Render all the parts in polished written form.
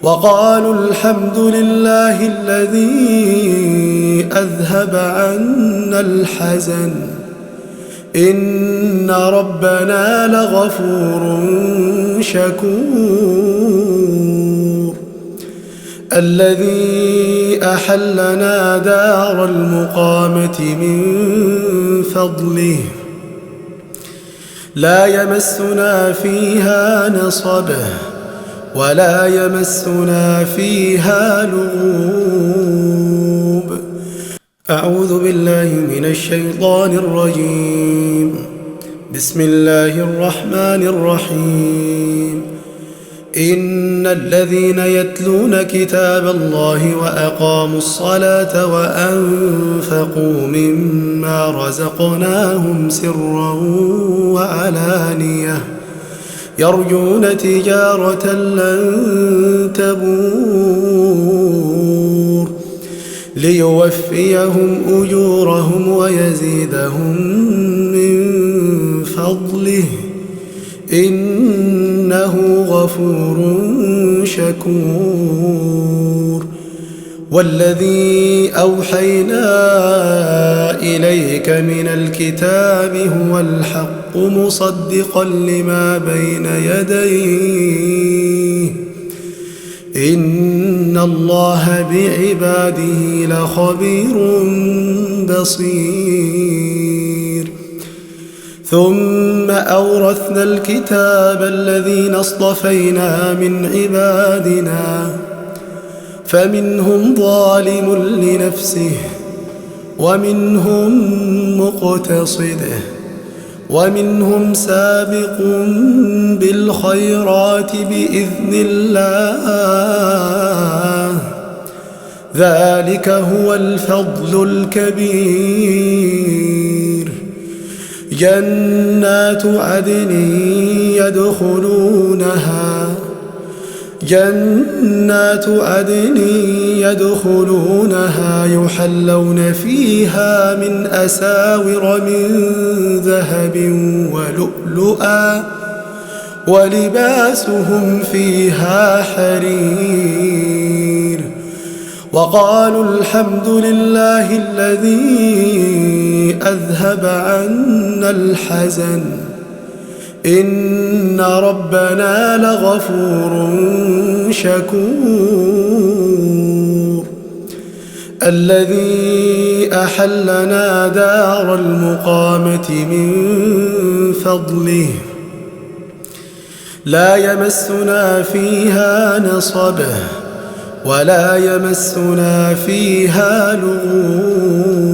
وقالوا الحمد لله الذي أذهب عنا الحزن إن ربنا لغفور شكور الذي أحلنا دار المقامة من فضله لا يمسنا فيها نصب ولا يمسنا فيها لغوب. أعوذ بالله من الشيطان الرجيم. بسم الله الرحمن الرحيم. إن الذين يتلون كتاب الله وأقاموا الصلاة وأنفقوا مما رزقناهم سرا وعلانية يرجون تجارة لن تبور ليوفيهم أجورهم ويزيدهم من فضله إنه غفور شكور. والذي أوحينا إليك من الكتاب هو الحق مصدقا لما بين يديه إن الله بعباده لخبير بصير. ثم أورثنا الكتاب الذين اصطفينا من عبادنا فمنهم ظالم لنفسه ومنهم مقتصد ومنهم سابق بالخيرات بإذن الله ذلك هو الفضل الكبير. جنات عدن يدخلونها يحلون فيها من أساور من ذهب ولؤلؤا ولباسهم فيها حرير. وقالوا الحمد لله الذي أذهب عنا الحزن إن ربنا لغفور شكور الذي أحلنا دار المقامة من فضله لا يمسنا فيها نصب ولا يمسنا فيها لغوب.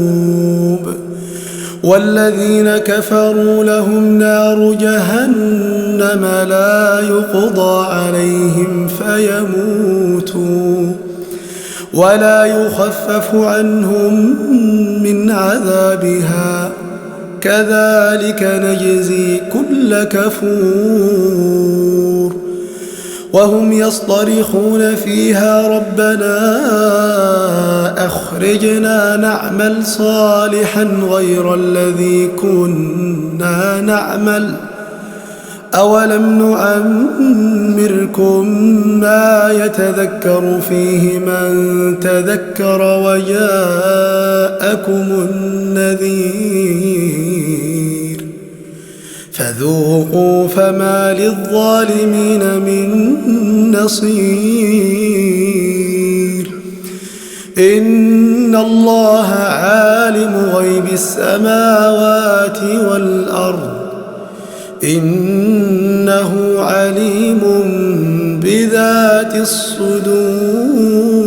والذين كفروا لهم نار جهنم لا يقضى عليهم فيموتوا ولا يخفف عنهم من عذابها كذلك نجزي كل كفور. وهم يصطرخون فيها ربنا أخرجنا نعمل صالحا غير الذي كنا نعمل أولم نعمركم ما يتذكر فيه من تذكر وجاءكم النذير فذوقوا فما للظالمين من نصير. إن الله عالم غيب السماوات والأرض إنه عليم بذات الصدور.